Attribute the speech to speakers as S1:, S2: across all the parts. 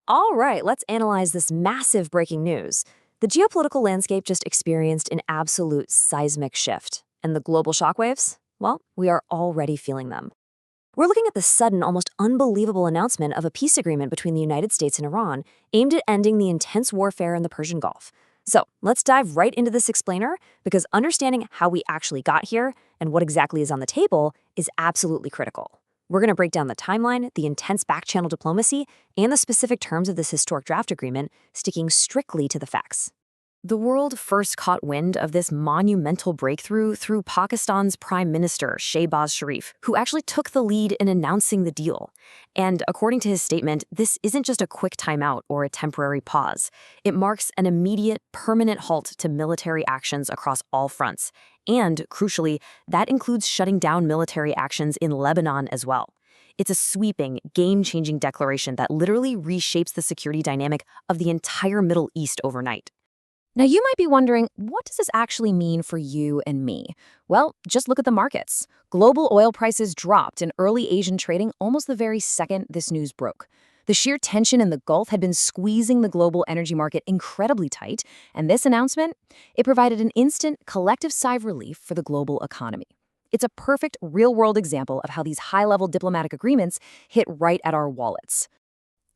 S1: All right, let's analyze this massive breaking news. The geopolitical landscape just experienced an absolute seismic shift. And the global shockwaves? Well, we are already feeling them. We're looking at the sudden, almost unbelievable announcement of a peace agreement between the United States and Iran, aimed at ending the intense warfare in the Persian Gulf. So let's dive right into this explainer, because understanding how we actually got here and what exactly is on the table is absolutely critical. We're going to break down the timeline, the intense back-channel diplomacy, and the specific terms of this historic draft agreement, sticking strictly to the facts. The world first caught wind of this monumental breakthrough through Pakistan's Prime Minister Shehbaz Sharif, who actually took the lead in announcing the deal. And according to his statement, this isn't just a quick timeout or a temporary pause. It marks an immediate, permanent halt to military actions across all fronts. And, crucially, that includes shutting down military actions in Lebanon as well. It's a sweeping, game-changing declaration that literally reshapes the security dynamic of the entire Middle East overnight.
S2: Now, you might be wondering, what does this actually mean for you and me? Well, just look at the markets. Global oil prices dropped in early Asian trading almost the very second this news broke. The sheer tension in the Gulf had been squeezing the global energy market incredibly tight, and this announcement, it provided an instant, collective sigh of relief for the global economy. It's a perfect, real-world example of how these high-level diplomatic agreements hit right at our wallets.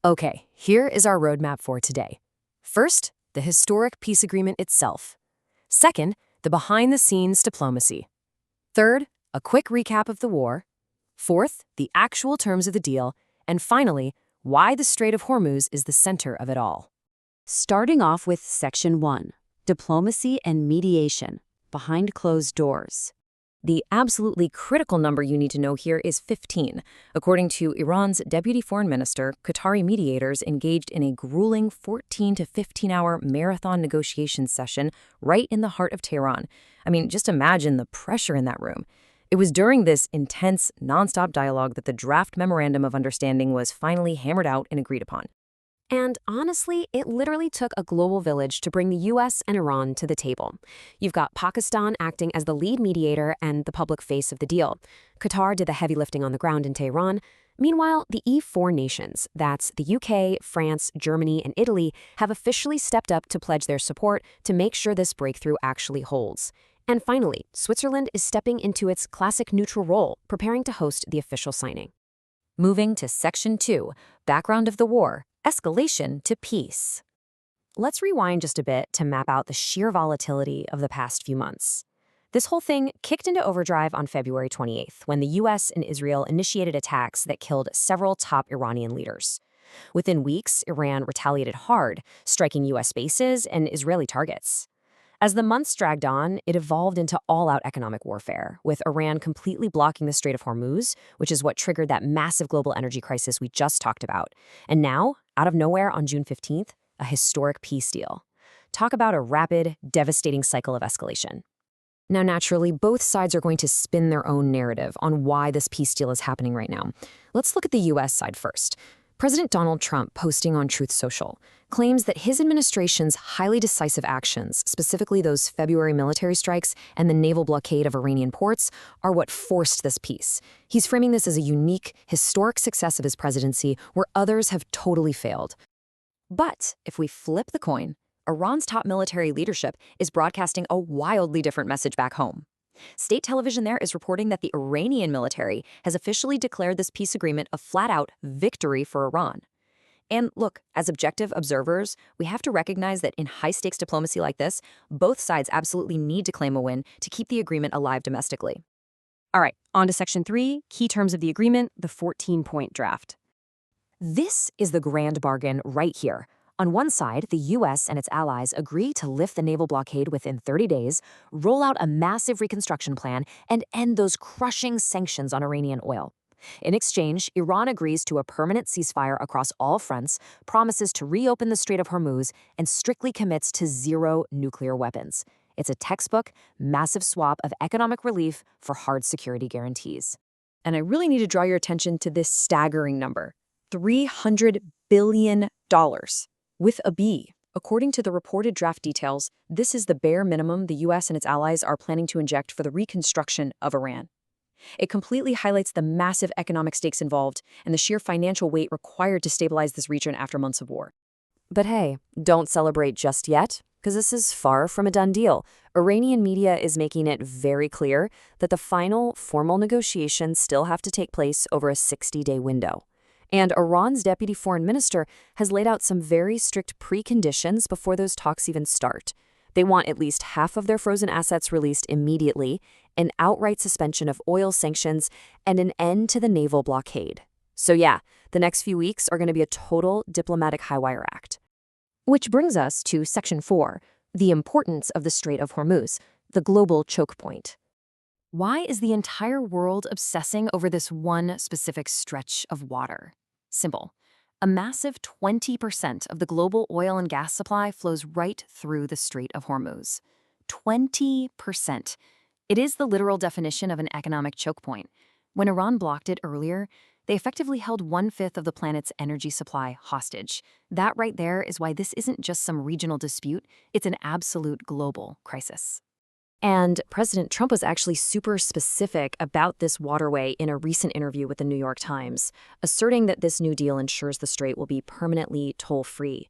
S1: Okay, here is our roadmap for today. First, the historic peace agreement itself. Second, the behind-the-scenes diplomacy. Third, a quick recap of the war. Fourth, the actual terms of the deal. And finally, why the Strait of Hormuz is the center of it all.
S3: Starting off with Section 1, Diplomacy and Mediation, Behind Closed Doors.
S2: The absolutely critical number you need to know here is 15. According to Iran's deputy foreign minister, Qatari mediators engaged in a grueling 14 to 15-hour marathon negotiation session right in the heart of Tehran. I mean, just imagine the pressure in that room. It was during this intense, nonstop dialogue that the draft memorandum of understanding was finally hammered out and agreed upon.
S1: And honestly, it literally took a global village to bring the U.S. and Iran to the table. You've got Pakistan acting as the lead mediator and the public face of the deal. Qatar did the heavy lifting on the ground in Tehran. Meanwhile, the E4 nations, that's the UK, France, Germany, and Italy, have officially stepped up to pledge their support to make sure this breakthrough actually holds. And finally, Switzerland is stepping into its classic neutral role, preparing to host the official signing.
S2: Moving to Section 2, Background of the War. Escalation to peace.
S1: Let's rewind just a bit to map out the sheer volatility of the past few months. This whole thing kicked into overdrive on February 28th, when the U.S. and Israel initiated attacks that killed several top Iranian leaders. Within weeks, Iran retaliated hard, striking U.S. bases and Israeli targets. As the months dragged on, it evolved into all-out economic warfare, with Iran completely blocking the Strait of Hormuz, which is what triggered that massive global energy crisis we just talked about. And now, out of nowhere on June 15th, a historic peace deal. Talk about a rapid, devastating cycle of escalation. Now, naturally, both sides are going to spin their own narrative on why this peace deal is happening right now. Let's look at the U.S. side first. President Donald Trump, posting on Truth Social, claims that his administration's highly decisive actions, specifically those February military strikes and the naval blockade of Iranian ports, are what forced this peace. He's framing this as a unique, historic success of his presidency where others have totally failed. But if we flip the coin, Iran's top military leadership is broadcasting a wildly different message back home. State television there is reporting that the Iranian military has officially declared this peace agreement a flat-out victory for Iran. And look, as objective observers, we have to recognize that in high-stakes diplomacy like this, both sides absolutely need to claim a win to keep the agreement alive domestically. All right, on to Section 3, key terms of the agreement, the 14-point draft. This is the grand bargain right here. On one side, the U.S. and its allies agree to lift the naval blockade within 30 days, roll out a massive reconstruction plan, and end those crushing sanctions on Iranian oil. In exchange, Iran agrees to a permanent ceasefire across all fronts, promises to reopen the Strait of Hormuz, and strictly commits to zero nuclear weapons. It's a textbook, massive swap of economic relief for hard security guarantees. And I really need to draw your attention to this staggering number, $300 billion. With a B. According to the reported draft details, this is the bare minimum the U.S. and its allies are planning to inject for the reconstruction of Iran.
S2: It completely highlights the massive economic stakes involved and the sheer financial weight required to stabilize this region after months of war.
S3: But hey, don't celebrate just yet, because this is far from a done deal. Iranian media is making it very clear that the final formal negotiations still have to take place over a 60-day window. And Iran's deputy foreign minister has laid out some very strict preconditions before those talks even start. They want at least half of their frozen assets released immediately, an outright suspension of oil sanctions, and an end to the naval blockade. So yeah, the next few weeks are going to be a total diplomatic high-wire act.
S1: Which brings us to Section 4, the importance of the Strait of Hormuz, the global choke point. Why is the entire world obsessing over this one specific stretch of water? Simple. A massive 20% of the global oil and gas supply flows right through the Strait of Hormuz. 20%. It is the literal definition of an economic choke point. When Iran blocked it earlier, they effectively held 1/5 of the planet's energy supply hostage. That right there is why this isn't just some regional dispute, it's an absolute global crisis.
S2: And President Trump was actually super specific about this waterway in a recent interview with the New York Times, asserting that this new deal ensures the strait will be permanently toll-free.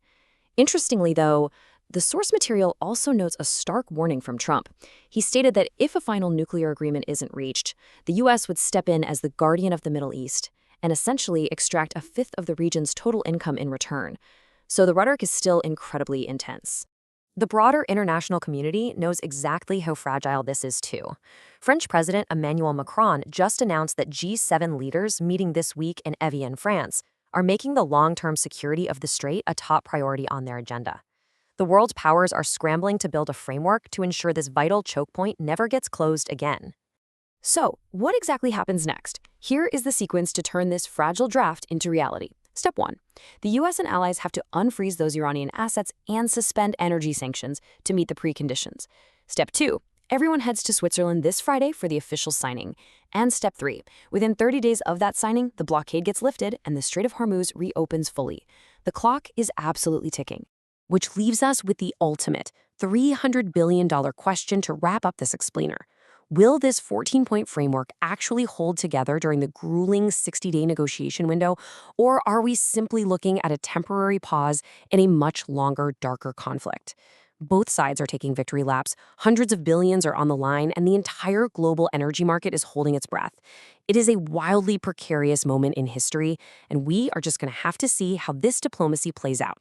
S2: Interestingly, though, the source material also notes a stark warning from Trump. He stated that if a final nuclear agreement isn't reached, the U.S. would step in as the guardian of the Middle East and essentially extract 1/5 of the region's total income in return. So the rhetoric is still incredibly intense.
S1: The broader international community knows exactly how fragile this is too. French President Emmanuel Macron just announced that G7 leaders meeting this week in Evian, France, are making the long-term security of the strait a top priority on their agenda. The world's powers are scrambling to build a framework to ensure this vital choke point never gets closed again. So, what exactly happens next? Here is the sequence to turn this fragile draft into reality. Step 1. The U.S. and allies have to unfreeze those Iranian assets and suspend energy sanctions to meet the preconditions. Step 2. Everyone heads to Switzerland this Friday for the official signing. And Step 3. Within 30 days of that signing, the blockade gets lifted and the Strait of Hormuz reopens fully. The clock is absolutely ticking. Which leaves us with the ultimate $300 billion question to wrap up this explainer. Will this 14-point framework actually hold together during the grueling 60-day negotiation window, or are we simply looking at a temporary pause in a much longer, darker conflict? Both sides are taking victory laps, hundreds of billions are on the line, and the entire global energy market is holding its breath. It is a wildly precarious moment in history, and we are just going to have to see how this diplomacy plays out.